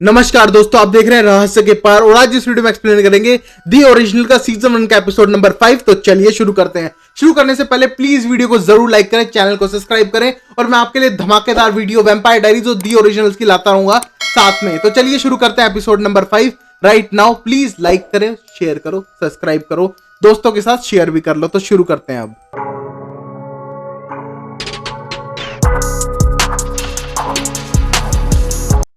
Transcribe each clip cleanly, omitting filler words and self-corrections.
नमस्कार दोस्तों, आप देख रहे हैं रहस्य के पार और आज इस वीडियो में एक्सप्लेन करेंगे दी ओरिजिनल का सीजन 1 का एपिसोड नंबर 5। तो चलिए शुरू करते हैं। शुरू करने से पहले प्लीज वीडियो को जरूर लाइक करें, चैनल को सब्सक्राइब करें और मैं आपके लिए धमाकेदार वीडियो वैम्पायर डायरीज और दी ओरिजिनल्स की लाता रहूंगा साथ में। तो चलिए शुरू करते हैं episode number 5 right now. Please like करें, शेयर करो, सब्सक्राइब करो, दोस्तों के साथ शेयर भी कर लो। तो शुरू करते हैं।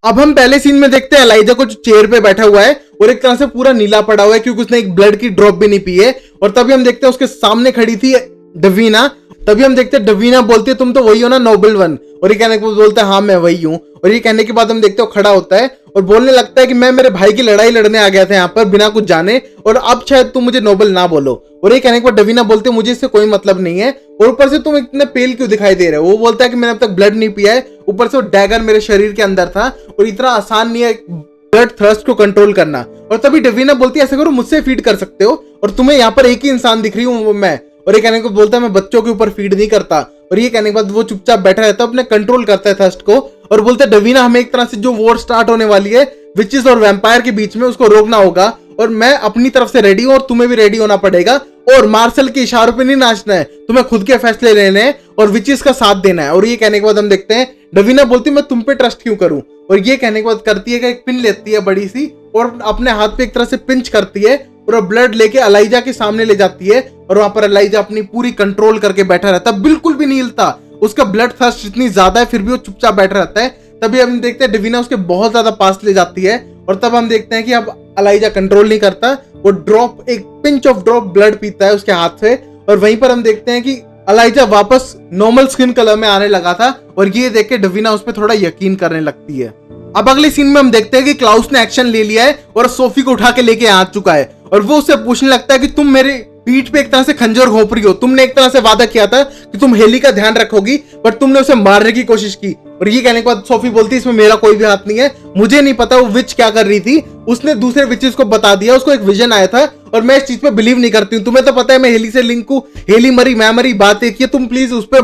अब हम पहले सीन में देखते हैं एलाइजा को जो चेयर पे बैठा हुआ है और एक तरह से पूरा नीला पड़ा हुआ है क्योंकि उसने एक ब्लड की ड्रॉप भी नहीं पी है। और तभी हम देखते हैं उसके सामने खड़ी थी डवीना। तभी हम देखते हैं डवीना बोलती है तुम तो वही हो ना नोबल वन, और ये कहने के बाद बोलता है हाँ मैं वही हूँ। और ये कहने के बाद हम देखते हैं खड़ा होता है और बोलने लगता है कि मैं मेरे भाई की लड़ाई लड़ने आ गया था यहाँ पर बिना कुछ जाने, और अब शायद तुम मुझे नोबल ना बोलो। और ये कहने के बाद डवीना बोलते मुझे इससे कोई मतलब नहीं है, और ऊपर से तुम इतने पेल क्यों दिखाई दे रहे हो। वो बोलता है कि मैंने अब तक ब्लड नहीं पिया है, ऊपर से वो डैगर मेरे शरीर के अंदर था और इतना आसान नहीं है ब्लड थ्रस्ट को कंट्रोल करना। और तभी डवीना बोलती है ऐसा करो मुझसे फीड कर सकते हो, और तुम्हें यहाँ पर एक ही इंसान दिख रही हूँ मैं। और ये कहने को बोलता है मैं बच्चों के ऊपर फीड नहीं करता। और ये कहने के बाद वो चुपचाप बैठा रहता है, अपने कंट्रोल करता है थर्स्ट को, और बोलता है डवीना हमें एक तरह से जो वॉर स्टार्ट होने वाली है विचेस और वैम्पायर के बीच में उसको रोकना होगा, और मैं अपनी तरफ से रेडी हूं और तुम्हें भी रेडी होना पड़ेगा। और मार्शल के इशारों पे नहीं नाचना है, तुम्हें खुद के फैसले लेने हैं और विचेस का साथ देना है। और ये कहने के बाद हम देखते हैं डवीना बोलती है मैं तुम पे ट्रस्ट क्यों करूं। और ये कहने के बाद करती है कि एक पिन लेती है बड़ी सी और अपने हाथ पे एक तरह से पिंच करती है और ब्लड लेके एलाइजा के सामने ले जाती है। और वहां पर एलाइजा अपनी पूरी कंट्रोल करके बैठा रहता है, बिल्कुल भी नहीं हिलता। उसका ब्लड थर्स्ट इतनी ज्यादा है फिर भी वो चुपचाप बैठा रहता है। तभी हम देखते हैं डवीना उसके बहुत ज्यादा पास ले जाती है, और तब हम देखते हैं कि अब एलाइजा कंट्रोल नहीं करता, वो ड्रॉप एक पिंच ऑफ ड्रॉप ब्लड पीता है उसके हाथ से। और वहीं पर हम देखते हैं कि एलाइजा वापस नॉर्मल स्किन कलर में आने लगा था, और ये देख के डवीना उस पर थोड़ा यकीन करने लगती है। अब अगले सीन में हम देखते हैं कि क्लाउस ने एक्शन ले लिया है और सोफी को उठा के लेके आ चुका है, और वो उससे पूछने लगता है कि तुम मेरे पीठ पे एक तरह से खंजर घोंप रही हो, तुमने एक तरह से वादा किया था कि तुम हेली का ध्यान रखोगी बट तुमने उसे मारने की कोशिश की। और ये कहने के बाद सोफी बोलती है इसमें मेरा कोई भी हाथ नहीं है, मुझे नहीं पता वो विच क्या कर रही थी, उसने दूसरे विचेस को बता दिया, उसको एक विजन आया था और मैं इस चीज पे बिलीव नहीं करती हूँ। तुम्हें तो पता है मैं हेली से लिंक हूँ, हेली मरी मैं मरी, बात एक ही है, तुम प्लीज उस पर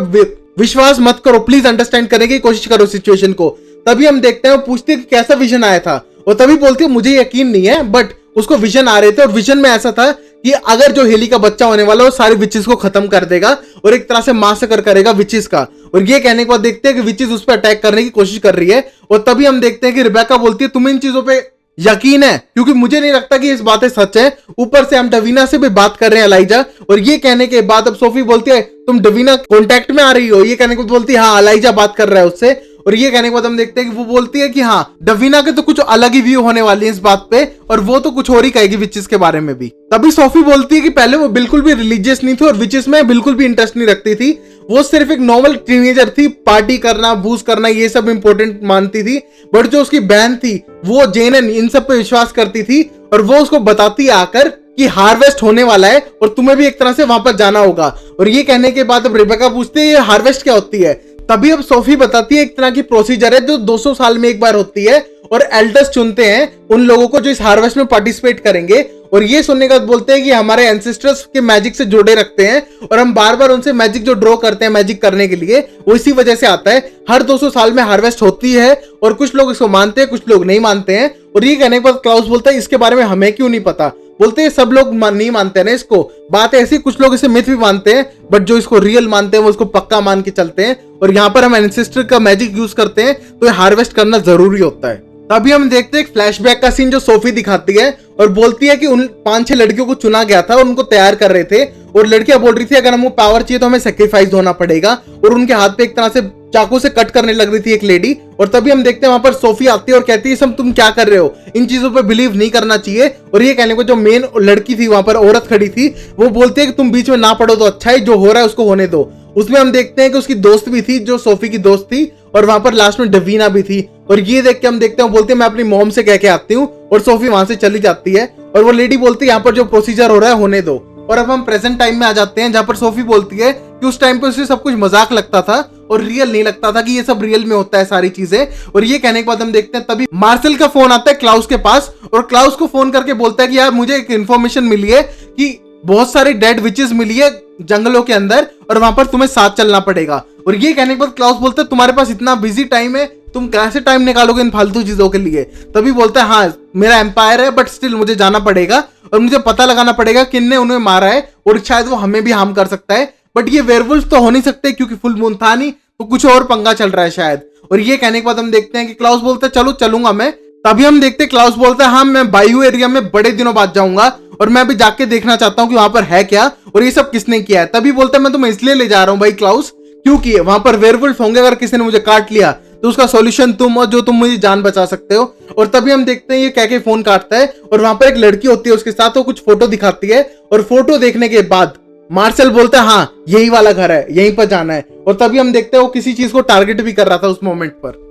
विश्वास मत करो, प्लीज अंडरस्टैंड करने की कोशिश करो सिचुएशन को। तभी हम देखते हैं वो पूछती है कि कैसा विजन आया था, और तभी बोलती है मुझे यकीन नहीं है बट उसको विजन आ रहे थे, और विजन में ऐसा था कि अगर जो हेली का बच्चा होने वाला वो सारे विचेस को खत्म कर देगा और एक तरह से मासकर करेगा विचेस का। और ये कहने के बाद देखते हैं कि विचेस उस पर अटैक करने की कोशिश कर रही है, और तभी हम देखते हैं कि रिबेका बोलती है तुम्हें इन चीजों पे यकीन है, क्योंकि मुझे नहीं लगता कि इस बातें सच है। ऊपर से हम डवीना से भी बात कर रहे हैं एलाइजा। और ये कहने के बाद अब सोफी बोलती है तुम डवीना कांटेक्ट में आ रही हो। ये कहने के बाद बोलती है हाँ एलाइजा बात कर रहा है उससे। और ये कहने के बाद हम देखते हैं कि वो बोलती है कि हाँ डवीना के तो कुछ अलग ही व्यू होने वाली है इस बात पे, और वो तो कुछ और ही कहेगी विचेस के बारे में भी। तभी सोफी बोलती है कि पहले वो बिल्कुल भी रिलीजियस नहीं थी और विचेस में बिल्कुल भी इंटरेस्ट नहीं रखती थी, वो सिर्फ एक नॉर्मल टीनेजर थी, पार्टी करना बूज करना ये सब इंपॉर्टेंट मानती थी। बट जो उसकी बहन थी वो जेनन इन सब पे विश्वास करती थी, और वो उसको बताती आकर कि हार्वेस्ट होने वाला है और तुम्हें भी एक तरह से वहां पर जाना होगा। और ये कहने के बाद अब रिबेका पूछती है ये हार्वेस्ट क्या होती है। तभी अब सोफी बताती है एक तरह की प्रोसीजर है जो 200 साल में एक बार होती है, और एल्डर्स चुनते हैं उन लोगों को जो इस हार्वेस्ट में पार्टिसिपेट करेंगे। और ये सुनने के बाद बोलते हैं कि हमारे एंसेस्टर्स के मैजिक से जुड़े रखते हैं, और हम बार बार उनसे मैजिक जो ड्रॉ करते हैं मैजिक करने के लिए वो इसी वजह से आता है। हर 200 साल में हार्वेस्ट होती है, और कुछ लोग इसको मानते हैं कुछ लोग नहीं मानते हैं। और ये कहने के बाद क्लाउस बोलता है इसके बारे में हमें क्यों नहीं पता। बोलते हैं सब लोग नहीं मानते ना इसको, बात ऐसी कुछ लोग इसे मिथ भी मानते हैं बट जो इसको रियल मानते हैं वो इसको पक्का मान के चलते हैं। और यहाँ पर हम एंसेस्टर का मैजिक यूज करते हैं तो ये हार्वेस्ट करना जरूरी होता है। तभी हम देखते हैं एक फ्लैशबैक का सीन जो सोफी दिखाती है और बोलती है कि उन 5-6 लड़कियों को चुना गया था और उनको तैयार कर रहे थे, और लड़कियां बोल रही थी अगर हमको पावर चाहिए तो हमें सेक्रीफाइस होना पड़ेगा, और उनके हाथ पे एक तरह से चाकू से कट करने लग रही थी एक लेडी। और तभी हम देखते हैं वहां पर सोफी आती है और कहती है सब तुम क्या कर रहे हो, इन चीजों पे बिलीव नहीं करना चाहिए। और ये कहने को जो मेन लड़की थी वहां पर औरत खड़ी थी वो बोलती है कि तुम बीच में ना पड़ो तो अच्छा है, जो हो रहा है उसको होने दो। उसमें हम देखते हैं कि उसकी दोस्त भी थी जो सोफी की दोस्त थी, और वहां पर लास्ट में डवीना भी थी। और ये देख के हम देखते हैं बोलते हैं मैं अपनी मॉम से कह के आती हूँ, और सोफी वहां से चली जाती है। और वो लेडी बोलती है यहाँ पर जो प्रोसीजर हो रहा है होने दो। और अब हम प्रेजेंट टाइम में आ जाते हैं जहां पर सोफी बोलती है कि उस टाइम पे उसे सब कुछ मजाक लगता था और रियल नहीं लगता था कि ये सब रियल में होता है सारी चीजें। और ये कहने के बाद हम देखते हैं तभी मार्शल का फोन आता है क्लाउस के पास, और क्लाउस को फोन करके बोलता है कि यार मुझे एक इन्फॉर्मेशन मिली है कि बहुत सारी डेड विचेस मिली है जंगलों के अंदर और वहां पर तुम्हें साथ चलना पड़ेगा। और ये कहने के बाद क्लाउस बोलता है तुम्हारे पास इतना बिजी टाइम है तुम कैसे टाइम निकालोगे इन फालतू चीजों के लिए। तभी बोलता है हाँ मेरा एम्पायर है बट स्टिल मुझे जाना पड़ेगा और मुझे पता लगाना पड़ेगा किसने उन्हें मारा है और शायद वो हमें भी हार्म कर सकता है, बट ये वेयरवुल्फ तो हो नहीं सकते क्योंकि फुल मून था नहीं, तो कुछ और पंगा चल रहा है शायद। और ये कहने के बाद हम देखते हैं कि क्लाउस बोलता है चलो चलूंगा मैं। तभी हम देखते हैं क्लाउस बोलता है हाँ मैं बायो एरिया में बड़े दिनों बाद जाऊंगा और मैं अभी जाके देखना चाहता हूँ कि वहां पर है क्या और ये सब किसने किया है। तभी बोलता है मैं तुम्हें इसलिए ले जा रहा हूँ भाई क्लाउस क्योंकि वहां पर वेयरवुल्फ होंगे, अगर किसी ने मुझे काट लिया तो उसका सॉल्यूशन तुम हो जो तुम मुझे जान बचा सकते हो। और तभी हम देखते हैं ये कह के फोन काटता है और वहां पर एक लड़की होती है उसके साथ, वो कुछ फोटो दिखाती है और फोटो देखने के बाद मार्शल बोलता है हाँ यही वाला घर है, यहीं पर जाना है। और तभी हम देखते हैं वो किसी चीज को टारगेट भी कर रहा था उस मोमेंट पर।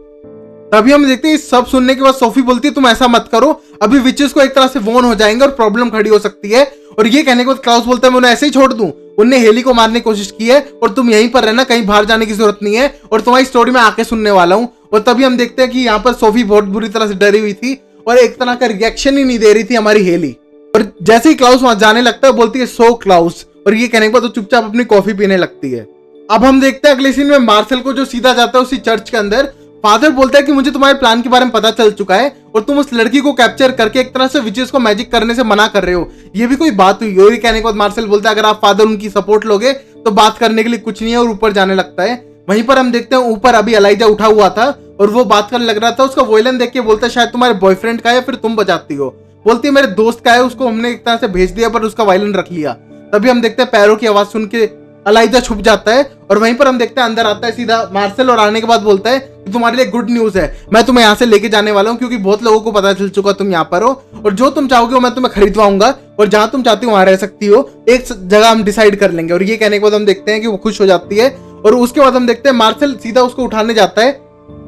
तभी हम देखते हैं सब सुनने के बाद सोफी बोलती है तुम ऐसा मत करो, अभी विचेस को एक तरह से वॉर्न हो जाएंगे और प्रॉब्लम खड़ी हो सकती है। और ये कहने के बाद क्लाउस बोलता है मैं उन्हें ऐसे ही छोड़ दूं, उनने हेली को मारने की कोशिश की है और तुम यहीं पर रहना, कहीं बाहर जाने की जरूरत नहीं है और तुम्हारी स्टोरी में आके सुनने वाला हूं। और तभी हम देखते हैं कि यहाँ पर सोफी बहुत बुरी तरह से डरी हुई थी और एक तरह का रिएक्शन ही नहीं दे रही थी हमारी हेली। और जैसे ही क्लाउस वहां जाने लगता है बोलती है सो क्लाउस, और ये कहने के बाद तो चुपचाप अपनी कॉफी पीने लगती है। अब हम देखते हैं अगले सीन में मार्शल को जो सीधा जाता है उसी चर्च के अंदर। फादर बोलता है कि मुझे तुम्हारे प्लान के बारे में पता चल चुका है और तुम उस लड़की को कैप्चर करके एक तरह से विचेस को मैजिक करने से मना कर रहे हो, ये भी कोई बात हुई। और ये कहने के बाद मार्शल बोलता है अगर आप फादर उनकी सपोर्ट लोगे तो बात करने के लिए कुछ नहीं है, और ऊपर जाने लगता है। वहीं पर हम देखते हैं ऊपर अभी एलाइजा उठा हुआ था और वो बात करने लग रहा था। उसका वॉयलिन देख के बोलता है शायद तुम्हारे बॉयफ्रेंड का है, फिर तुम बजाती हो। बोलती है मेरे दोस्त का है, उसको हमने एक तरह से भेज दिया पर उसका वायलिन रख लिया। तभी हम देखते हैं पैरों की आवाज सुन के एलाइजा छुप जाता है और वहीं पर हम देखते हैं अंदर आता है सीधा मार्शल और आने के बाद बोलता है कि तुम्हारे लिए गुड न्यूज है, मैं तुम्हें यहाँ से लेके जाने वाला हूँ क्योंकि बहुत लोगों को पता चल चुका तुम यहाँ पर हो और जो तुम चाहोगे वो मैं तुम्हें खरीदवाऊंगा और जहां तुम चाहती हो वहां रह सकती हो, एक जगह हम डिसाइड कर लेंगे। और ये कहने के बाद हम देखते हैं कि वो खुश हो जाती है और उसके बाद हम देखते हैं मार्शल सीधा उसको उठाने जाता है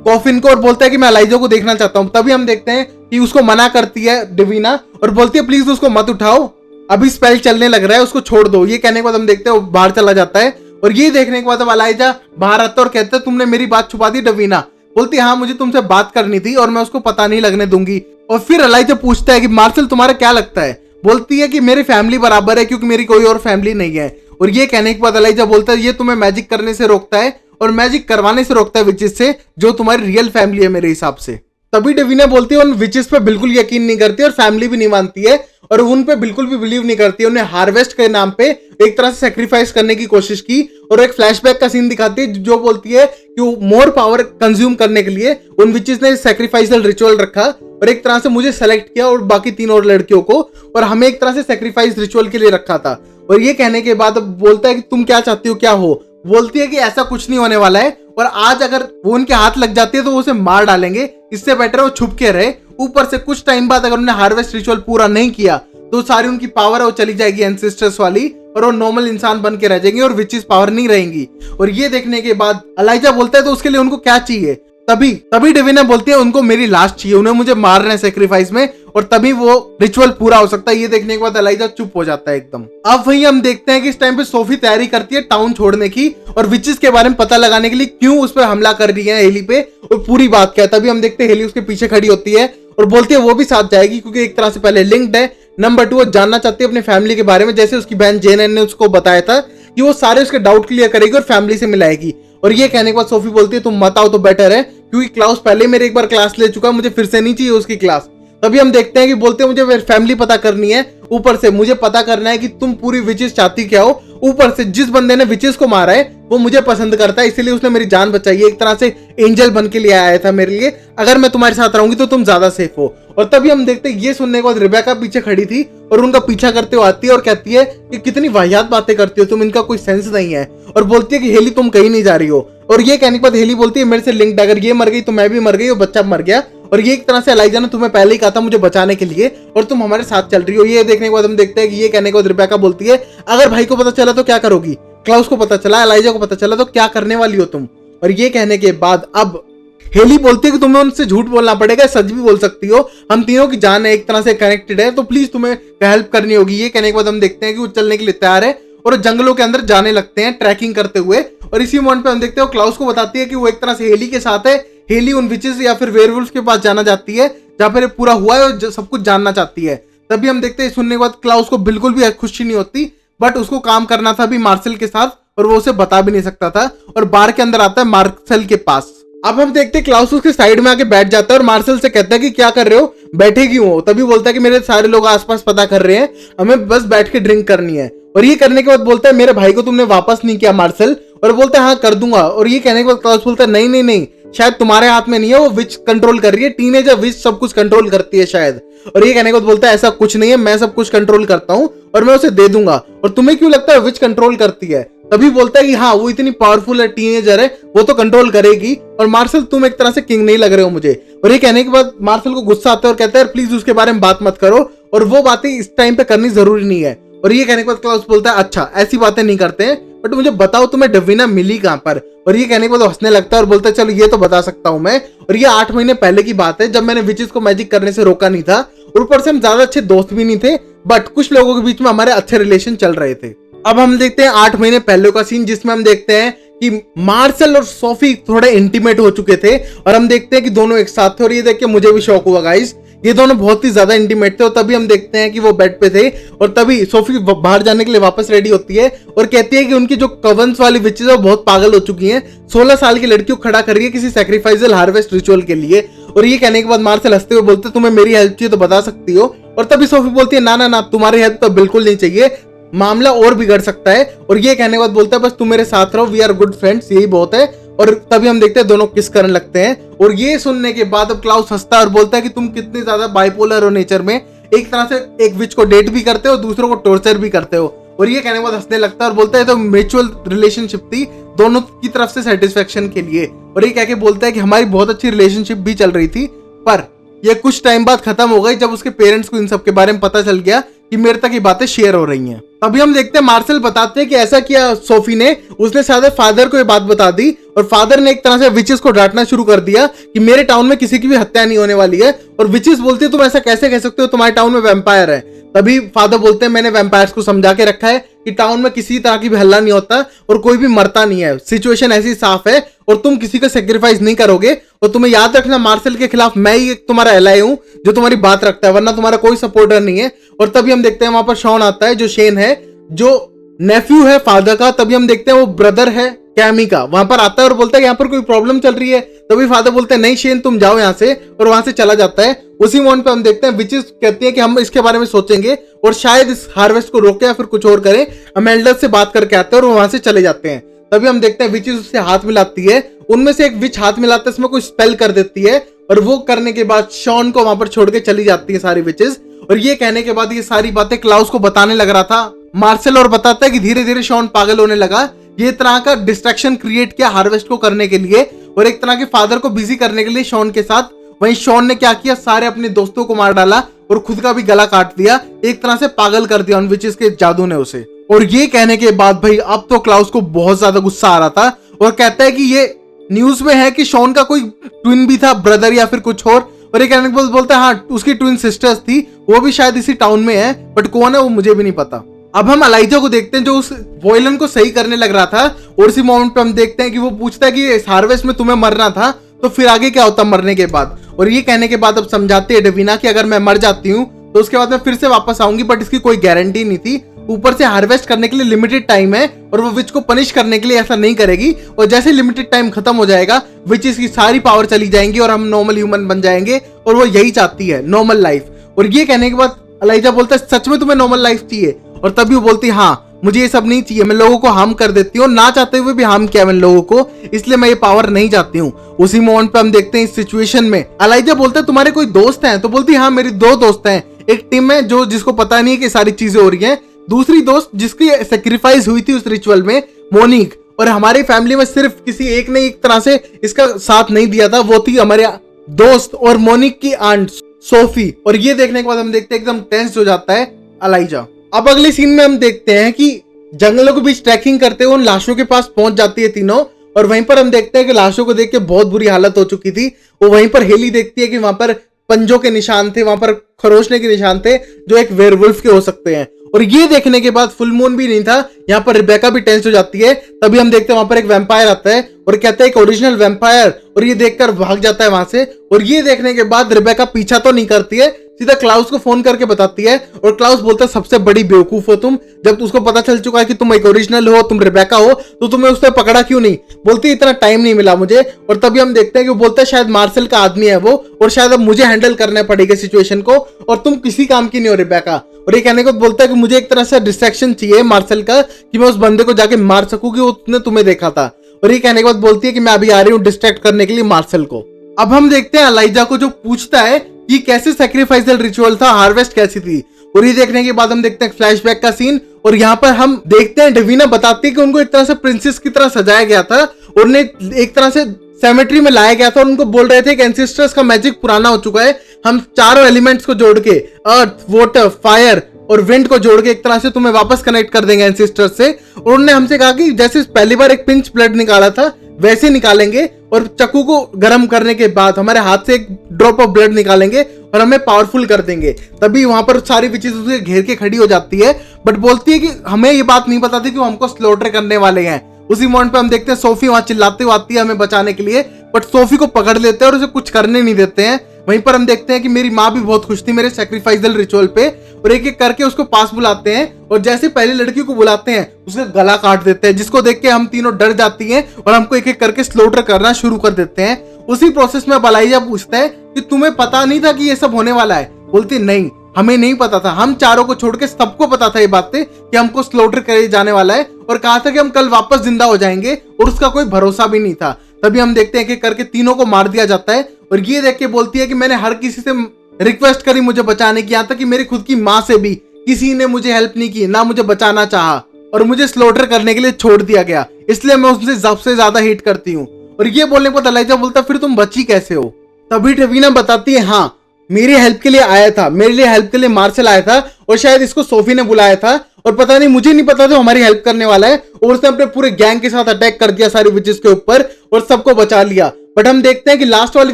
कॉफिन को और बोलता है कि मैं एलाइजा को देखना चाहता हूँ। तभी हम देखते हैं कि उसको मना करती है डिवीना और बोलती है प्लीज उसको मत उठाओ, अभी स्पेल चलने लग रहा है, उसको छोड़ दो। ये कहने के बाद हम देखते हैं वो बाहर चला जाता है और ये देखने के बाद अब एलाइजा बाहर आता है और कहता है तुमने मेरी बात छुपा दी डिवीना। बोलती है हाँ मुझे तुमसे बात करनी थी और मैं उसको पता नहीं लगने दूंगी। और फिर एलाइजा पूछता है कि मार्शल तुम्हारा क्या लगता है। बोलती है कि मेरी फैमिली बराबर है क्योंकि मेरी कोई और फैमिली नहीं है। और ये कहने के बाद एलाइजा बोलता है ये तुम्हें मैजिक करने से रोकता है और मैजिक करवाने से रोकता है विचेस से, जो तुम्हारी रियल फैमिली है मेरे हिसाब से। तभी डिवीना बोलती है उन विचेस पे बिल्कुल यकीन नहीं करती और फैमिली भी नहीं मानती है और उन पे बिल्कुल भी बिलीव नहीं करती है। उन्हें हार्वेस्ट के नाम पे एक तरह से सेक्रीफाइस करने की कोशिश की और एक फ्लैशबैक का सीन दिखाती है जो बोलती है कि मोर पावर कंज्यूम करने के लिए उन विचेस ने सेक्रीफाइसल रिचुअल रखा और एक तरह से मुझे सेलेक्ट किया और बाकी 3 और लड़कियों को, और हमें एक तरह से सेक्रीफाइस रिचुअल के लिए रखा था। और ये कहने के बाद बोलता है कि तुम क्या चाहती हो, क्या हो। बोलती है कि ऐसा कुछ नहीं होने वाला है और आज अगर वो उनके हाथ लग जाती है तो वो उसे मार डालेंगे, इससे बेटर है वो छुप के रहे। ऊपर से कुछ टाइम बाद अगर उन्होंने हार्वेस्ट रिचुअल पूरा नहीं किया तो सारी उनकी पावर है वो चली जाएगी एंसेस्टर्स वाली और वो नॉर्मल इंसान बन के रह जाएंगे और विचेस पावर नहीं रहेंगी। और ये देखने के बाद एलाइजा बोलता है तो उसके लिए उनको क्या चाहिए। तभी डिवीना बोलती है उनको मेरी लाश चाहिए, उन्हें मुझे मारना है सेक्रीफाइस में और तभी वो रिचुअल पूरा हो सकता है। ये देखने के बाद एलाइजा चुप हो जाता है एकदम। अब वही हम देखते हैं कि इस टाइम पे सोफी तैयारी करती है टाउन छोड़ने की और विचेस के बारे में पता लगाने के लिए क्यों उस पर हमला कर रही है हेली पे और पूरी बात क्या है। तभी हम देखते हैं हेली उसके पीछे खड़ी होती है और बोलती है वो भी साथ जाएगी क्योंकि एक तरह से पहले लिंक्ड है। नंबर 2 वो जानना चाहती है अपनी फैमिली के बारे में, जैसे उसकी बहन जेन ने उसको बताया था कि वो सारे उसके डाउट क्लियर करेगी और फैमिली से मिलाएगी। और ये कहने के बाद सोफी बोलती है तुम मत आओ तो बेटर है क्योंकि क्लाउस पहले मेरे एक बार क्लास ले चुका है, मुझे फिर से नहीं चाहिए उसकी क्लास। तभी हम देखते हैं कि बोलते हैं मुझे मेरी फैमिली पता करनी है, ऊपर से मुझे पता करना है कि तुम पूरी विचेस चाहती क्या हो, ऊपर से जिस बंदे ने विचेस को मारा है वो मुझे पसंद करता है इसलिए उसने मेरी जान बचाई है, एक तरह से एंजल बन के लिए आया था मेरे लिए, अगर मैं तुम्हारे साथ रहूंगी तो तुम ज्यादा सेफ हो। और तभी हम देखते हैं ये सुनने के बाद रिबेका पीछे खड़ी थी और उनका पीछा करते हुए आती है और कहती है कि कितनी वाहियात बातें करती हो तुम, इनका कोई सेंस नहीं है। और बोलती है कि हेली तुम कहीं नहीं जा रही हो। और ये कहने के बाद हेली बोलती है मेरे से लिंक्ड, अगर ये मर गई तो मैं भी मर गई और बच्चा मर गया और ये एक तरह से एलाइजा ने तुम्हें पहले ही कहा था मुझे बचाने के लिए और तुम हमारे साथ चल रही हो। ये देखने के बाद हम देखते हैं कि ये कहने के बाद रिबेका बोलती है अगर भाई को पता चला तो क्या करोगी, क्लाउस को पता चला, एलाइजा को पता चला तो क्या करने वाली हो तुम। और ये कहने के बाद अब हेली बोलती है कि तुम्हें उनसे झूठ बोलना पड़ेगा, सच भी बोल सकती हो, हम तीनों की जान है एक तरह से कनेक्टेड है तो प्लीज तुम्हें हेल्प करनी होगी। ये कहने के बाद हम देखते हैं कि वो चलने के लिए तैयार है और जंगलों के अंदर जाने लगते हैं ट्रैकिंग करते हुए। और इसी मोमेंट पे हम देखते हैं क्लाउस को बताती है कि वो एक तरह से हेली के साथ है, हेली उन विचेस या फिर वेयरवुल्फ के पास जाना चाहती है जहां पर पूरा हुआ है और सब कुछ जानना चाहती है। तभी हम देखते हैं सुनने के बाद क्लाउस को बिल्कुल भी खुशी नहीं होती, बट उसको काम करना था भी मार्शल के साथ और वो उसे बता भी नहीं सकता था। और बार के अंदर आता है मार्शल के पास अब हम देखते हैं क्लाउस उसके साइड में आके बैठ जाता है और मार्शल से कहता है कि क्या कर रहे हो, बैठे क्यों हो। तभी बोलता है कि मेरे सारे लोग आसपास पता कर रहे हैं, हमें बस बैठ के ड्रिंक करनी है। और ये करने के बाद बोलता है मेरे भाई को तुमने वापस नहीं किया मार्शल, और बोलता है हाँ कर दूंगा। और ये कहने के बाद क्लाउस बोलता है नहीं नहीं नहीं, शायद तुम्हारे हाथ में नहीं है, वो विच कंट्रोल कर रही है, टीनेजर विच सब कुछ कंट्रोल करती है शायद। और ये कहने के बाद बोलता है ऐसा कुछ नहीं है, मैं सब कुछ कंट्रोल करता हूँ और मैं उसे दे दूंगा। और तुम्हें क्यों लगता है विच कंट्रोल करती है? तभी बोलता है कि हाँ वो इतनी पावरफुल है, टीनेजर है, वो तो कंट्रोल करेगी। और मार्शल तुम एक तरह से किंग नहीं लग रहे हो मुझे। और ये कहने के बाद मार्शल को गुस्सा आता है और कहता है प्लीज उसके बारे में बात मत करो, और वो बातें इस टाइम पे करनी जरूरी नहीं है। और ये कहने के बाद क्लाउस बोलता है अच्छा ऐसी बातें नहीं करते हैं, बट मुझे बताओ तुम्हें डवीना मिली कहां पर। और ये कहने के बाद हंसने लगता है और बोलता है चलो ये तो बता सकता हूं मैं, और ये 8 महीने पहले की बात है जब मैंने विचेस को मैजिक करने से रोका नहीं था, और ऊपर से हम ज्यादा अच्छे दोस्त भी नहीं थे, बट कुछ लोगों के बीच में हमारे अच्छे रिलेशन चल रहे थे। अब हम देखते हैं 8 महीने पहले का सीन, जिसमें हम देखते हैं कि मार्शल और सोफी थोड़े इंटीमेट हो चुके थे, और हम देखते हैं कि दोनों एक साथ थे। और ये देख के मुझे भी शौक हुआ गाइस, ये दोनों बहुत ही ज्यादा इंटीमेट थे। और तभी हम देखते हैं कि वो बेड पे थे, और तभी सोफी बाहर जाने के लिए वापस रेडी होती है और कहती है कि उनकी जो कवंस वाली विचेस है वो बहुत पागल हो चुकी हैं, 16 साल की लड़की को खड़ा कर रही है किसी सैक्रिफाइसल हार्वेस्ट रिचुअल के लिए। और ये कहने के बाद मार्शल हंसते हुए बोलते तुम्हें मेरी हेल्प चाहिए तो बता सकती हो। और तभी सोफी बोलती है ना ना ना, तुम्हारी हेल्प तो बिल्कुल नहीं चाहिए, मामला और बिगड़ सकता है। और ये कहने के बाद बोलता है बस तुम मेरे साथ रहो, वी आर गुड फ्रेंड्स, यही बहुत है। और तभी हम देखते हैं दोनों किस करने लगते हैं। और ये सुनने के बाद अब क्लाउस हंसता है और बोलता है कि तुम कितने ज्यादा बाइपोलर हो नेचर में, एक तरह से एक विच को डेट भी करते हो, दूसरों को टॉर्चर भी करते हो। और ये कहने के बाद हंसने लगता है और बोलता है तो म्यूचुअल रिलेशनशिप थी दोनों की तरफ से सेटिस्फेक्शन के लिए। और ये कह के बोलता है कि हमारी बहुत अच्छी रिलेशनशिप भी चल रही थी, पर ये कुछ टाइम बाद खत्म हो गई जब उसके पेरेंट्स को इन सब के बारे में पता चल गया कि मेरे तक ये बातें शेयर हो रही हैं। अभी हम देखते हैं मार्शल बताते हैं कि ऐसा किया सोफी ने, उसने शायद फादर को ये बात बता दी, और फादर ने एक तरह से विचेस को डांटना शुरू कर दिया कि मेरे टाउन में किसी की भी हत्या नहीं होने वाली है। और विचेस बोलती है तुम ऐसा कैसे कह सकते हो, तुम्हारे टाउन में वैम्पायर है। तभी फादर बोलते हैं मैंने वैम्पायर्स को समझा के रखा है कि टाउन में किसी तरह की भी हल्ला नहीं होता और कोई भी मरता नहीं है, सिचुएशन ऐसी साफ है, और तुम किसी का सेक्रीफाइस नहीं करोगे। और तुम्हें याद रखना मार्शल के खिलाफ मैं ही एक तुम्हारा एलाई हूं जो तुम्हारी बात रखता है, वरना तुम्हारा कोई सपोर्टर नहीं है। और तभी हम देखते हैं वहां पर शॉन आता है, जो शेन है, जो नेफ्यू है फादर का। तभी हम देखते हैं वो ब्रदर है कैमी का, वहां पर आता है और बोलता है यहाँ पर कोई प्रॉब्लम चल रही है। तभी फादर बोलते हैं नहीं शेन तुम जाओ यहाँ से, और वहां से चला जाता है। उसी मोमेंट पे हम देखते हैं विचेस कहती है कि हम इसके बारे में सोचेंगे और शायद इस हार्वेस्ट को रोके या फिर कुछ और करें। हम एल्डर्स से बात करके आते हैं और वहां से चले जाते हैं। तभी हम देखते हैं विचेस उससे हाथ मिलाती है, उनमें से एक विच हाथ मिलाता है, इसमें कोई स्पेल कर देती है, और वो करने के बाद शॉन को वहां पर छोड़ के चली जाती है सारी विचेस। और ये कहने के बाद ये सारी बातें क्लाउस को बताने लग रहा था मार्शल, और बताता है कि धीरे धीरे शॉन पागल होने लगा। ये तरह का डिस्ट्रैक्शन क्रिएट किया हार्वेस्ट को करने के लिए, और एक तरह के फादर को बिजी करने के लिए शॉन के साथ। वहीं शॉन ने क्या किया, सारे अपने दोस्तों को मार डाला और खुद का भी गला काट दिया, एक तरह से पागल कर दिया उन विचेस के जादू ने उसे। और ये कहने के बाद भाई अब तो क्लाउस को बहुत ज्यादा गुस्सा आ रहा था, और कहता है कि ये न्यूज में है कि शॉन का कोई ट्विन भी था, ब्रदर या फिर कुछ और ये कहने के बाद बोलता है हाँ उसकी ट्विन सिस्टर्स थी, वो भी शायद इसी टाउन में है, बट कौन है वो मुझे भी नहीं पता। अब हम एलाइजा को देखते हैं जो उस वॉयलन को सही करने लग रहा था, और इसी मोमेंट पे हम देखते हैं कि वो पूछता है कि इस हार्वेस्ट में तुम्हें मरना था तो फिर आगे क्या होता मरने के बाद। और ये कहने के बाद अब समझाते हैं डवीना कि अगर मैं मर जाती हूँ तो उसके बाद मैं फिर से वापस आऊंगी, बट इसकी कोई गारंटी नहीं थी। ऊपर से हार्वेस्ट करने के लिए लिमिटेड टाइम है, और वो विच को पनिश करने के लिए ऐसा नहीं करेगी, और जैसे लिमिटेड टाइम खत्म हो जाएगा विचेस की सारी पावर चली जाएंगी और हम नॉर्मल ह्यूमन बन जाएंगे, और वो यही चाहती है नॉर्मल लाइफ। और ये कहने के बाद एलाइजा बोलता है सच में तुम्हें नॉर्मल लाइफ चाहिए? और तभी वो बोलती है हाँ मुझे ये सब नहीं चाहिए, मैं लोगों को हार्म कर देती हूँ, ना चाहते हुए भी हार्म किया मैंने लोगों को, इसलिए मैं ये पावर नहीं चाहती हूँ। उसी मोमेंट पे हम देखते हैं इस सिचुएशन में एलाइजा बोलता है तुम्हारे कोई दोस्त हैं? तो बोलती है हाँ मेरी 2 दोस्त हैं, एक टीम है जो जिसको पता नहीं है कि सारी चीजें हो रही हैं, दूसरी दोस्त जिसकी सेक्रीफाइस हुई थी उस रिचुअल में, मोनिक। और हमारी फैमिली में सिर्फ किसी एक ने एक तरह से इसका साथ नहीं दिया था, वो थी हमारे दोस्त और मोनिक की आंट सोफी। और ये देखने के बाद हम देखते हैं एकदम टेंस हो जाता है एलाइजा। अब अगले सीन में हम देखते हैं कि जंगलों के बीच ट्रैकिंग करते हुए उन लाशों के पास पहुंच जाती है तीनों, और वहीं पर हम देखते हैं कि लाशों को देख के बहुत बुरी हालत हो चुकी थी। वो वहीं पर हेली देखती है कि वहां पर पंजों के निशान थे, वहां पर खरोचने के निशान थे जो एक वेयरवुल्फ के हो सकते हैं। और ये देखने के बाद फुल मून भी नहीं था, यहाँ पर रिबेका भी टेंस हो जाती है। तभी हम देखते हैं वहां पर एक वैम्पायर आता है और कहता है एक ओरिजिनल वैम्पायर, और ये देखकर भाग जाता है वहां से। और ये देखने के बाद रिबेका पीछा तो नहीं करती है, सीधा क्लाउस को फोन करके बताती है और क्लाउस बोलता है सबसे बड़ी बेवकूफ हो तुम, जब उसको पता चल चुका है कि तुम एक ओरिजिनल हो, तुम रिबेका हो, तो तुम्हें उसने पकड़ा क्यों नहीं। बोलती है इतना टाइम नहीं मिला मुझे। और तभी हम देखते हैं कि वो बोलता है शायद मार्शल का आदमी है वो, और शायद अब मुझे हैंडल करना पड़ेगा सिचुएशन को, और तुम किसी काम की नहीं हो रिबेका। और ये कहने को बोलता है कि मुझे एक तरह से डिस्ट्रैक्शन चाहिए मार्शल का, कि मैं उस बंदे को जाके मार सकूं कि उसने तुम्हें देखा था। और ये कहने के बाद बोलती है कि मैं अभी आ रही हूँ डिस्ट्रैक्ट करने के लिए मार्शल को। अब हम देखते हैं एलाइजा को जो पूछता है कि कैसे सैक्रिफाइसल रिचुअल था, हार्वेस्ट कैसी थी। और ये देखने के बाद हम देखते हैं फ्लैशबैक का सीन, और यहाँ पर हम देखते हैं डेविना बताती है कि उनको एक तरह से प्रिंसेस की तरह सजाया गया था, और उन्हें एक तरह से सेमेट्री में लाया गया था, और उनको बोल रहे थे कि एंसेस्टर्स का मैजिक पुराना हो चुका है, हम चारों एलिमेंट्स को जोड़ के अर्थ, वाटर, फायर और विंड को जोड़ के एक तरह से तुम्हें वापस कनेक्ट कर देंगे एंसेस्टर्स से। और उन्होंने हमसे कहा कि जैसे पहली बार एक पिंच ब्लड निकाला था वैसे निकालेंगे, और चक्कू को गर्म करने के बाद हमारे हाथ से एक ड्रॉप ऑफ ब्लड निकालेंगे और हमें पावरफुल कर देंगे। तभी वहां पर सारी विचेस उसे घेर के खड़ी हो जाती है, बट बोलती है कि हमें ये बात नहीं पता थी कि वो हमको स्लॉटर करने वाले हैं। उसी मोमेंट पे हम देखते हैं सोफी वहां चिल्लाते हुए आती है हमें बचाने के लिए, बट सोफी को पकड़ लेते हैं और उसे कुछ करने नहीं देते हैं। वहीं पर हम देखते हैं कि मेरी माँ भी बहुत खुश थी मेरे सैक्रिफाइसल रिचुअल पे, और एक एक करके उसको पास बुलाते हैं, और जैसे पहली लड़की को बुलाते हैं उसका गला काट देते हैं, जिसको देख के हम तीनों डर जाती हैं और हमको एक एक करके स्लॉटर करना शुरू कर देते हैं। उसी प्रोसेस में एलाइजा पूछता है कि तुम्हें पता नहीं था कि ये सब होने वाला है। बोलती नहीं, हमें नहीं पता था, हम चारों को छोड़ के सबको पता था ये बातें कि हमको स्लॉटर करे जाने वाला है, और कहा था कि हम कल वापस जिंदा हो जाएंगे, और उसका कोई भरोसा भी नहीं था। तभी हम देखते हैं कि करके तीनों को मार दिया जाता है, और ये देख के बोलती है कि मैंने हर किसी से रिक्वेस्ट करी मुझे बचाने की, यहाँ तक कि मेरी खुद की माँ से भी किसी ने मुझे हेल्प नहीं की, ना मुझे बचाना चाहा, और मुझे स्लॉटर करने के लिए छोड़ दिया गया, इसलिए मैं उससे सबसे ज्यादा हेट करती हूँ। और ये बोलने के बाद एलाइजा बोलता फिर तुम बची कैसे हो। तभी डेविना बताती है हाँ मेरी हेल्प के लिए आया था, मेरे लिए हेल्प के लिए मार्शल आया था, और शायद इसको सोफी ने बुलाया था, और पता नहीं मुझे नहीं पता था हमारी हेल्प करने वाला है, और उसने अपने पूरे गैंग के साथ अटैक कर दिया सारी विचेस के ऊपर और सबको बचा लिया। बट हम देखते हैं कि लास्ट वाली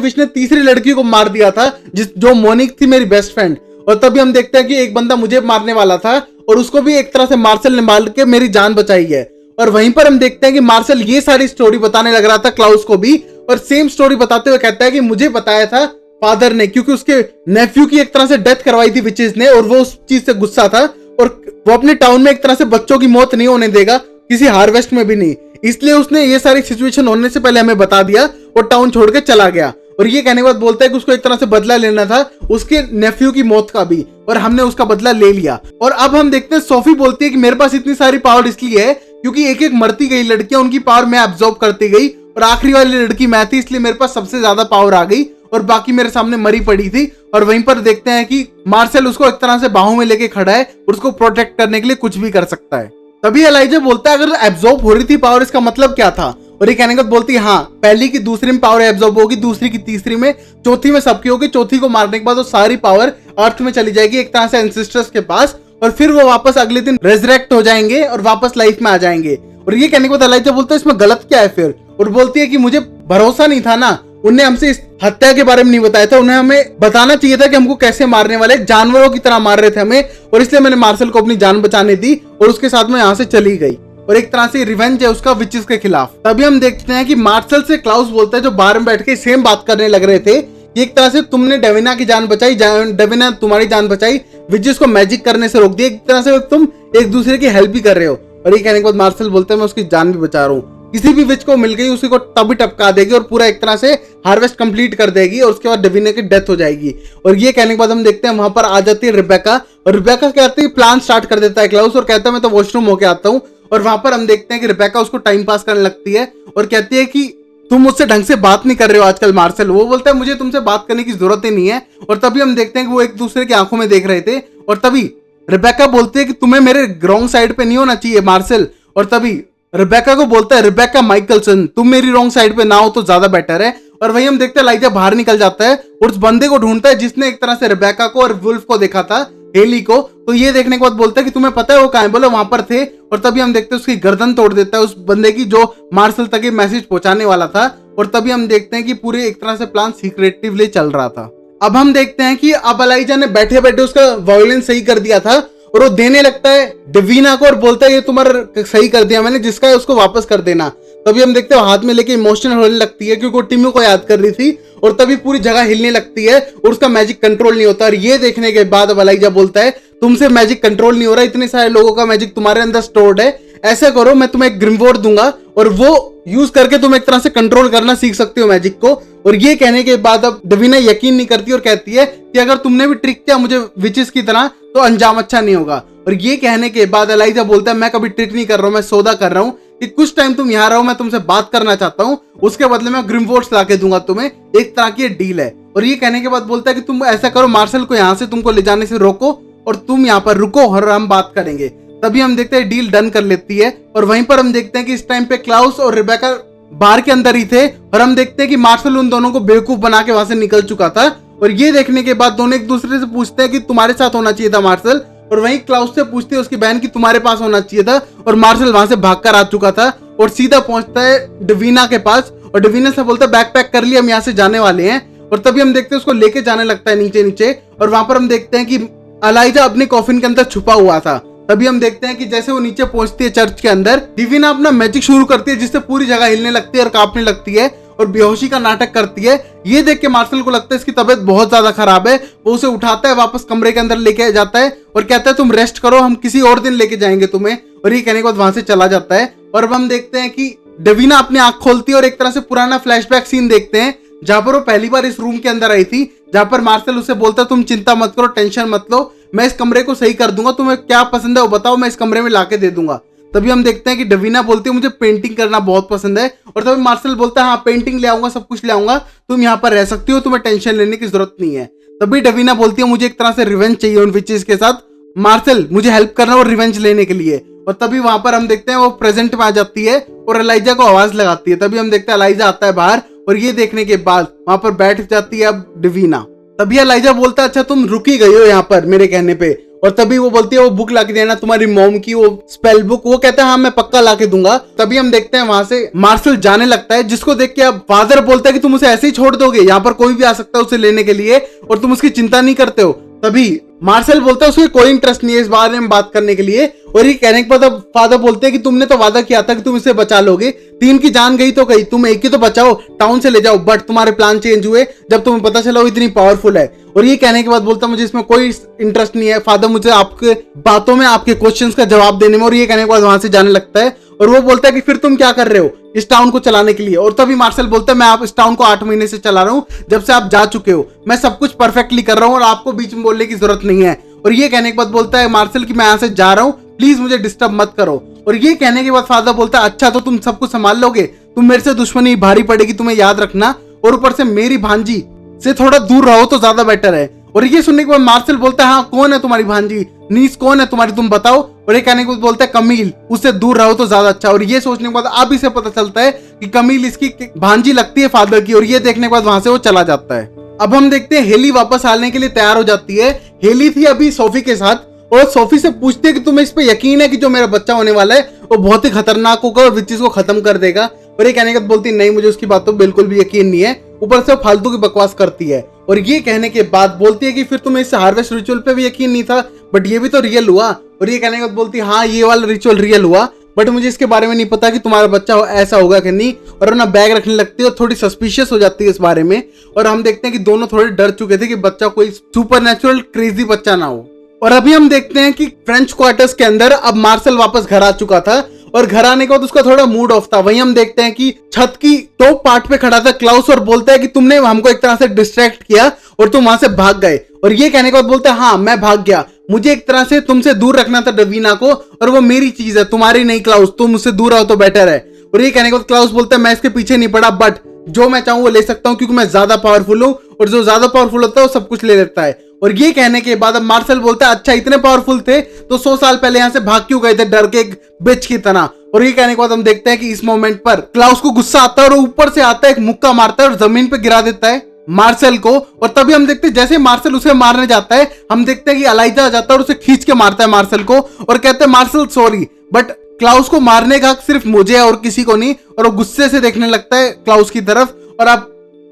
विच ने तीसरी लड़की को मार दिया था, जो मोनिक थी मेरी बेस्ट फ्रेंड। और तभी हम देखते हैं कि एक बंदा मुझे मारने वाला था, और उसको भी एक तरह से मार्शल ने मार के मेरी जान बचाई है। और वहीं पर हम देखते हैं कि मार्शल ये सारी स्टोरी बताने लग रहा था क्लाउस को भी, और सेम स्टोरी बताते हुए कहता है कि मुझे बताया था फादर ने, क्योंकि उसके नेफ्यू की एक तरह से डेथ करवाई थी विचेस ने, और वो उस चीज से गुस्सा था, और वो अपने टाउन में एक तरह से बच्चों की मौत नहीं होने देगा, किसी हार्वेस्ट में भी नहीं, इसलिए उसने ये सारी सिचुएशन होने से पहले हमें बता दिया और टाउन छोड़ के चला गया। और ये कहने के बाद बोलता है कि उसको एक तरह से बदला लेना था उसके नेफ्यू की मौत का भी, और हमने उसका बदला ले लिया। और अब हम देखते हैं सोफी बोलती है कि मेरे पास इतनी सारी पावर इसलिए है क्योंकि एक एक मरती गई लड़कियां उनकी पावर मैं एब्जॉर्ब करती गई, और आखिरी वाली लड़की मैं थी, इसलिए मेरे पास सबसे ज्यादा पावर आ गई, और बाकी मेरे सामने मरी पड़ी थी। और वहीं पर देखते हैं कि मार्शल उसको एक तरह से बाहों में लेके खड़ा है और उसको प्रोटेक्ट करने के लिए कुछ भी कर सकता है। तभी एलाइजा बोलता है अगर एब्जॉर्ब हो रही थी पावर इसका मतलब क्या था। और ये कहने के बाद बोलती है हाँ पहली की दूसरी में पावर एब्जॉर्ब होगी, दूसरी की तीसरी में, चौथी में सबकी होगी, चौथी को मारने के बाद वो सारी पावर अर्थ में चली जाएगी एक तरह से एंसेस्टर्स के पास, और फिर वो वापस अगले दिन रेजरेक्ट हो जाएंगे और वापस लाइफ में आ जाएंगे। और ये कहने के बाद एलाइजा बोलता है इसमें गलत क्या है फिर, और बोलती है कि मुझे भरोसा नहीं था ना, उन्हें हमसे इस हत्या के बारे में नहीं बताया था, उन्हें हमें बताना चाहिए था कि हमको कैसे मारने वाले, जानवरों की तरह मार रहे थे हमें, और इसलिए मैंने मार्शल को अपनी जान बचाने दी और उसके साथ में यहाँ से चली गई, और एक तरह से रिवेंज है उसका विचेस के खिलाफ। तभी हम देखते हैं कि मार्शल से क्लाउस बोलता है जो बाहर में बैठ के सेम बात करने लग रहे थे, एक तरह से तुमने डेविना की जान बचाई, डेविना तुम्हारी जान बचाई, विचेस को मैजिक करने से रोक दिया, एक तरह से तुम एक दूसरे की हेल्प भी कर रहे हो। और ये कहने के बाद मार्शल बोलते हैं मैं उसकी जान भी बचा रहा हूँ, किसी भी विच को मिल गई उसी को तभी टपका देगी और पूरा एक तरह से हार्वेस्ट कंप्लीट कर देगी, और उसके बाद डेविना की डेथ हो जाएगी। और ये कहने के बाद हम देखते हैं वहां पर आ जाती है रिबेका, और रिबेका कहती है प्लान स्टार्ट कर देता है क्लाउस, और कहता है मैं तो वॉशरूम होके आता हूँ। और वहां पर हम देखते हैं कि रिबेका उसको टाइम पास करने लगती है और कहती है कि तुम मुझसे ढंग से बात नहीं कर रहे हो आजकल मार्शल। वो बोलता है मुझे तुमसे बात करने की जरूरत ही नहीं है। और तभी हम देखते हैं कि वो एक दूसरे की आंखों में देख रहे थे, और तभी रिबेका बोलती है कि तुम्हें मेरे रॉन्ग साइड पे नहीं होना चाहिए मार्शल। और तभी रिबेका को बोलता है रिबेका माइकलसन तुम मेरी रॉन्ग साइड पे ना हो तो ज्यादा बेटर है। और वही हम देखते हैं एलाइजा बाहर निकल जाता है और उस बंदे को ढूंढता है जिसने एक तरह से रिबेका को और वुल्फ को देखा था, हेली को। तो ये देखने के बाद बोलता है कि तुम्हें पता है वो कहां है, बोले वहां पर थे। और तभी हम देखते हैं उसकी गर्दन तोड़ देता है उस बंदे की जो मार्शल तक ये मैसेज पहुंचाने वाला था। और तभी हम देखते हैं कि पूरे एक तरह से प्लान सीक्रेटिवली चल रहा था। अब हम देखते हैं कि अब एलाइजा ने बैठे बैठे उसका वायलेंस सही कर दिया था और वो देने लगता है डेविना को और बोलता है ये तुम्हारा सही कर दिया मैंने, जिसका है उसको वापस कर देना। तभी हम देखते हैं हाथ में लेके इमोशनल होने लगती है क्योंकि वो टिम्मी को याद कर रही थी, और तभी पूरी जगह हिलने लगती है और उसका मैजिक कंट्रोल नहीं होता। और ये देखने के बाद अब एलाइजा बोलता है तुमसे मैजिक कंट्रोल नहीं हो रहा, इतने सारे लोगों का मैजिक तुम्हारे अंदर स्टोर्ड है, ऐसा करो मैं तुम्हें एक ग्रिमवोर्ड दूंगा और वो यूज करके तुम एक तरह से कंट्रोल करना सीख सकते हो मैजिक को। और ये कहने के बाद अब डवीना यकीन नहीं करती और कहती है कि अगर तुमने भी ट्रिक किया मुझे विचेस की तरह तो अंजाम अच्छा नहीं होगा। और ये कहने के बाद एलाइजा बोलता है मैं कभी ट्रिक नहीं कर रहा हूं, मैं सौदा कर रहा हूं कि कुछ टाइम तुम यहाँ रहो, मैं तुमसे बात करना चाहता हूँ, उसके बदले में ग्रिमवोर्ड्स लाके दूंगा तुम्हें, एक तरह की डील है। और ये कहने के बाद बोलता है कि तुम ऐसा करो मार्शल को यहाँ से तुमको ले जाने से रोको और तुम यहाँ पर रुको और हम बात करेंगे। तभी हम देखते हैं डील डन कर लेती है और वहीं पर हम देखते हैं कि इस टाइम पे क्लाउस और रिबेका बार के अंदर ही थे और हम देखते हैं कि मार्शल उन दोनों को बेवकूफ बना के वहां से निकल चुका था। और ये देखने के बाद दोनों एक दूसरे से पूछते हैं कि तुम्हारे साथ होना चाहिए था मार्शल, और वहीं क्लाउस से पूछते हैं उसकी बहन की तुम्हारे पास होना चाहिए था, और मार्शल वहां से भागकर आ चुका था और सीधा पहुंचता है डवीना के पास और डवीना से बोलता है बैग पैक कर लिया, हम यहाँ से जाने वाले हैं। और तभी हम देखते हैं उसको लेके जाने लगता है नीचे नीचे, और वहां पर हम देखते हैं कि एलाइजा अपने कॉफिन के अंदर छुपा हुआ था। तभी हम देखते हैं कि जैसे वो नीचे पहुंचती है चर्च के अंदर, डवीना अपना मैजिक शुरू करती है जिससे पूरी जगह हिलने लगती है और कांपने लगती है और बेहोशी का नाटक करती है। ये देख के मार्शल को लगता है इसकी तबीयत बहुत ज्यादा खराब है, वो उसे उठाता है, वापस कमरे के अंदर लेके जाता है और कहता है तुम रेस्ट करो, हम किसी और दिन लेके जाएंगे तुम्हें। और ये कहने के बाद वहां से चला जाता है। और अब हम देखते हैं कि डवीना अपनी आंख खोलती है और एक तरह से पुराना फ्लैशबैक सीन देखते हैं जहां पर वो पहली बार इस रूम के अंदर आई थी, जहां पर मार्शल उसे बोलता है तुम चिंता मत करो, टेंशन मत लो, मैं इस कमरे को सही कर दूंगा, तुम्हें क्या पसंद है वो बताओ, मैं इस कमरे में लाके दे दूंगा। तभी हम देखते हैं कि डवीना बोलती है मुझे पेंटिंग करना बहुत पसंद है, और तभी मार्शल बोलता है हाँ पेंटिंग ले आऊंगा, सब कुछ ले आऊंगा, तुम यहाँ पर रह सकती हो, तुम्हें टेंशन लेने की जरूरत नहीं है। तभी डवीना बोलती है मुझे एक तरह से रिवेंज चाहिए उन विचेस के साथ, मार्शल मुझे हेल्प करना और रिवेंज लेने के लिए। और तभी वहां पर हम देखते हैं वो प्रेजेंट में आ जाती है और एलाइजा को आवाज लगाती है। तभी हम देखते हैं एलाइजा आता है बाहर और ये देखने के बाद वहां पर बैठ जाती है अब डवीना। तभी एलाइजा बोलता है अच्छा तुम रुकी गई हो यहाँ पर मेरे कहने पे, और तभी वो बोलती है वो बुक लाके देना तुम्हारी मॉम की, वो स्पेल बुक। वो कहता है हाँ मैं पक्का लाके दूंगा। तभी हम देखते हैं वहां से मार्शल जाने लगता है, जिसको देख के अब फादर बोलता है कि तुम उसे ऐसे ही छोड़ दोगे, यहाँ पर कोई भी आ सकता है उसे लेने के लिए और तुम उसकी चिंता नहीं करते हो। तभी मार्शल बोलता है उसको कोई इंटरेस्ट नहीं है इस बारे में बात करने के लिए। और ये कहने के बाद अब फादर बोलते हैं कि तुमने तो वादा किया था कि तुम इसे बचा लोगे, 3 की जान गई तो गई, तुम एक ही तो बचाओ, टाउन से ले जाओ, बट तुम्हारे प्लान चेंज हुए जब तुम्हें पता चला वो इतनी पावरफुल है। और ये कहने के बाद बोलता मुझे इसमें कोई इंटरेस्ट नहीं है फादर, मुझे आपके बातों में आपके क्वेश्चंस का जवाब देने में। और ये कहने के बाद वहां से जाने लगता है और वो बोलता है कि फिर तुम क्या कर रहे हो इस टाउन को चलाने के लिए। और तभी मार्शल बोलता है मैं आप इस टाउन को 8 महीने से चला रहा हूँ, जब से आप जा चुके हो, मैं सब कुछ परफेक्टली कर रहा हूँ और आपको बीच में बोलने की जरूरत नहीं है। और ये कहने के बाद बोलता है मार्शल कि मैं यहाँ से जा रहा हूँ, प्लीज मुझे डिस्टर्ब मत करो। और ये कहने के बाद फादर बोलता है अच्छा तो तुम सब कुछ संभाल लोगे, तुम मेरे से दुश्मनी भारी पड़ेगी, तुम्हें याद रखना, और ऊपर से मेरी भांजी से थोड़ा दूर रहो तो ज्यादा बेटर है। और ये सुनने के बाद मार्शल बोलता है हाँ कौन है तुम्हारी भांजी, नीस कौन है तुम्हारी, तुम बताओ। और ये कहने के बाद बोलता है कमील, उससे दूर रहो तो ज्यादा अच्छा। और ये सोचने के बाद अब इसे पता चलता है कि कमील इसकी भांजी लगती है फादर की। और ये देखने के बाद वहां से वो चला जाता है। अब हम देखते हैं हेली वापस आने के लिए तैयार हो जाती है। हेली थी अभी सोफी के साथ और सोफी से पूछती है कि तुम्हें इस पे यकीन है कि जो मेरा बच्चा होने वाला है वो बहुत ही खतरनाक होगा और विचेस को खत्म कर देगा। और ये कहने के बाद बोलती नहीं मुझे उसकी बातों पर बिल्कुल भी यकीन नहीं है, ऊपर से वो फालतू की बकवास करती है। और ये कहने के बाद बोलती है कि फिर तुम्हें इस हार्वेस्ट रिचुअल पे भी यकीन नहीं था, बट ये भी तो रियल हुआ। और ये कहने के बाद बोलती है हाँ ये वाला रिचुअल रियल हुआ, बट मुझे इसके बारे में नहीं पता कि तुम्हारा बच्चा ऐसा होगा कि नहीं। और अपना बैग रखने लगती है और थोड़ी सस्पिशियस हो जाती है इस बारे में। और हम देखते हैं कि दोनों थोड़े डर चुके थे कि बच्चा कोई सुपरनेचुरल क्रेजी बच्चा ना हो। और अभी हम देखते हैं कि फ्रेंच क्वार्टर्स के अंदर अब मार्शल वापस घर आ चुका था और घर आने के बाद उसका थोड़ा मूड ऑफ था। वहीं हम देखते हैं कि छत की टॉप पार्ट पे खड़ा था क्लाउस और बोलता है कि तुमने हमको एक तरह से डिस्ट्रैक्ट किया और तुम वहां से भाग गए। और ये कहने के बाद बोलता है हाँ मैं भाग गया, मुझे एक तरह से तुमसे दूर रखना था डवीना को, और वो मेरी चीज है तुम्हारी नहीं क्लाउस, तुम मुझसे दूर रहो तो बेटर है। और ये कहने के बाद क्लाउस बोलता है मैं इसके पीछे नहीं पड़ा, बट जो मैं चाहूँ वो ले सकता हूँ क्योंकि मैं ज्यादा पावरफुल हूँ, और जो ज्यादा पावरफुल होता है वो सब कुछ ले लेता है। और ये कहने के बाद अब मार्शल बोलता है अच्छा इतने पावरफुल थे तो 100 साल पहले यहाँ से भाग क्यों गए थे डर के एक बिच की तरह। और ये कहने के बाद हम देखते हैं कि इस मोमेंट पर क्लाउस को गुस्सा आता है और ऊपर से आता है एक मुक्का मारता है और जमीन पे गिरा देता है मार्शल को। और तभी हम देखते हैं जैसे मार्शल उसे मारने जाता है हम देखते हैं कि एलाइजा आ जाता है और उसे खींच के मारता है मार्शल को और कहते हैं मार्शल सॉरी, बट क्लाउस को मारने का सिर्फ मुझे है और किसी को नहीं। और वो गुस्से से देखने लगता है क्लाउस की तरफ और अब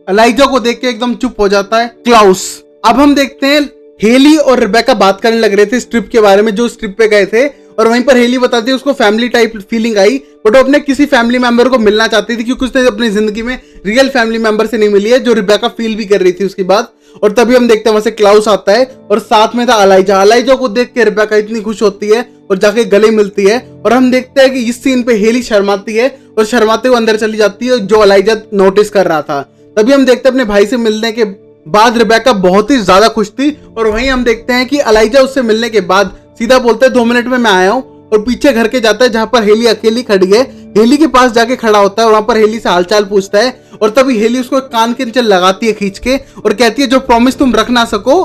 एलाइजा को देख के एकदम चुप हो जाता है क्लाउस। अब हम देखते हैं हेली और रिबेका बात करने लग रहे थे इस ट्रिप के बारे में, जो इस ट्रिप पे गए थे। और वहीं पर हेली बताती है उसको family type feeling I, but वो अपने किसी फैमिली मेंबर को मिलना चाहती थी क्योंकि उसने अपनी जिंदगी में रियल फैमिली मेंबर से नहीं मिली है, जो रिबेका फील भी कर रही थी उसके बाद। और तभी हम देखते हैं वहां से क्लाउस आता है और साथ में था एलाइजा। एलाइजा को देख के रिबेका इतनी खुश होती है और जाके गले मिलती है। और हम देखते हैं कि इस सीन पे हेली शर्माती है और शर्माते हुए अंदर चली जाती है, जो एलाइजा नोटिस कर रहा था। तभी हम देखते हैं अपने भाई से मिलने के बाद रिबेका बहुत ही ज्यादा खुश थी। और वहीं हम देखते हैं कि एलाइजा उससे मिलने के बाद सीधा बोलता है 2 मिनट में मैं आया हूँ, और पीछे घर के जाता है जहां पर हेली अकेली खड़ी है। हेली के पास जाके खड़ा होता है और वहां पर हेली से हालचाल पूछता है, और तभी हेली उसको कान के नीचे लगाती है खींच के और कहती है जो प्रॉमिस तुम रख ना सको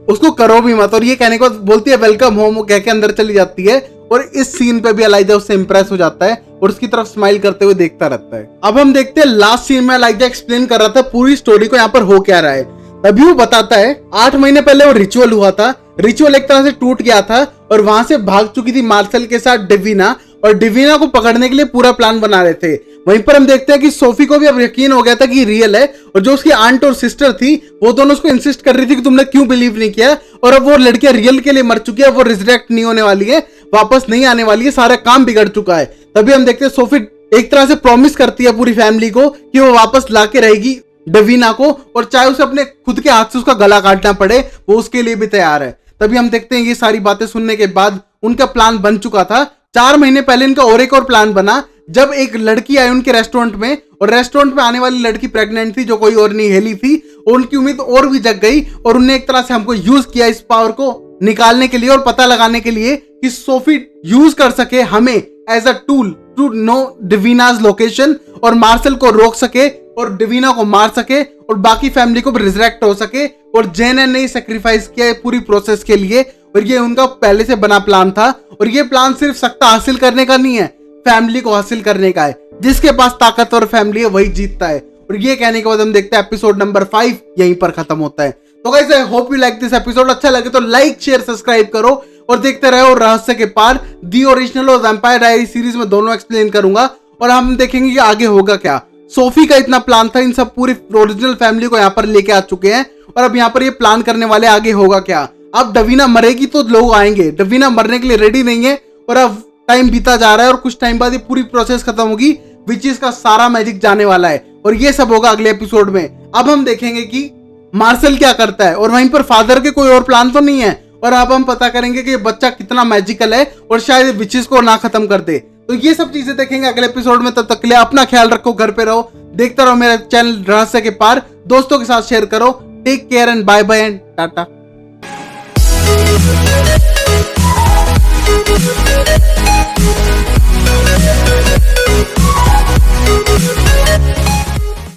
उसको करो भी मत। और ये कहने के बाद बोलती है वेलकम होम कह के अंदर चली जाती है। और इस सीन पे भी एलाइजा उससे इंप्रेस हो जाता है और उसकी तरफ स्माइल करते हुए देखता रहता है। अब हम देखते हैं लास्ट सीन में एलाइजा एक्सप्लेन कर रहा था पूरी स्टोरी को यहाँ पर हो क्या रहा है। तभी वो बताता है 8 महीने पहले वो रिचुअल हुआ था, रिचुअल एक तरह से टूट गया था और वहां से भाग चुकी थी मार्शल के साथ डिवीना, और डिवीना को पकड़ने के लिए पूरा प्लान बना रहे थे। वहीं पर हम देखते हैं कि सोफी को भी अब यकीन हो गया था कि रियल है, और जो उसकी आंट और सिस्टर थी वो दोनों उसको इंसिस्ट कर रही थी कि तुमने क्यों बिलीव नहीं किया, और अब वो लड़कियां रियल के लिए मर चुकी है, वो रिजरेक्ट नहीं होने वाली है, वापस नहीं आने वाली है, सारा काम बिगड़ चुका है। तभी हम देखते हैं सोफी एक तरह से प्रॉमिस करती है पूरी फैमिली को कि वो वापस लाके रहेगी डवीना को, और चाहे उसे अपने खुद के हाथ से उसका गला काटना पड़े वो उसके लिए भी तैयार है। तभी हम देखते हैं ये सारी बातें सुनने के बाद उनका प्लान बन चुका था। 4 महीने पहले इनका और एक और प्लान बना, जब एक लड़की आई उनके रेस्टोरेंट में, और रेस्टोरेंट में आने वाली लड़की प्रेग्नेंट थी, जो कोई और नहीं हेली थी, और उनकी उम्मीद और भी जग गई, और उन्हें एक तरह से हमको यूज किया इस पावर को निकालने के लिए और पता लगाने के लिए कि सोफी यूज कर सके हमें as a tool to know डिवीनाज लोकेशन, और मार्शल को रोक सके और डिवीना को मार सके और बाकी फैमिली को भी रिजरेक्ट हो सके। और जेन ने सैक्रिफाइस किया है पूरी प्रोसेस के लिए, और ये उनका पहले से बना प्लान था। और ये प्लान सिर्फ सत्ता हासिल करने का नहीं है, फैमिली को हासिल करने का है। जिसके पास ताकतवर फैमिली है वही जीतता है। और ये कहने के बाद हम देखते हैं एपिसोड नंबर 5 यहीं पर खत्म होता है। तो guys I hope you like this episode. अच्छा लगे तो लाइक शेयर सब्सक्राइब करो और देखते रहो रहस्य के पार। दी ओरिजिनल और वैम्पायर डायरी सीरीज में दोनों एक्सप्लेन करूंगा, और हम देखेंगे कि आगे होगा क्या। सोफी का इतना प्लान था, इन सब पूरी ओरिजिनल फैमिली को यहाँ पर लेके आ चुके हैं, और अब यहाँ पर ये प्लान करने वाले आगे होगा क्या। अब डवीना मरेगी तो लोग आएंगे, डवीना मरने के लिए रेडी नहीं है, और अब टाइम बीता जा रहा है और कुछ टाइम बाद ये पूरी प्रोसेस खत्म होगी, विचेस का सारा मैजिक जाने वाला है, और ये सब होगा अगले एपिसोड में। अब हम देखेंगे कि मार्शल क्या करता है, और वहीं पर फादर के कोई और प्लान तो नहीं है, और अब हम पता करेंगे कि बच्चा कितना मैजिकल है और शायद विचेस को ना खत्म कर दे। तो ये सब चीजें देखेंगे अगले एपिसोड में। तब तक के लिए अपना ख्याल रखो, घर पे रहो, देखते रहो मेरा चैनल रहस्य के पार, दोस्तों के साथ शेयर करो। Take care and bye bye and Tata.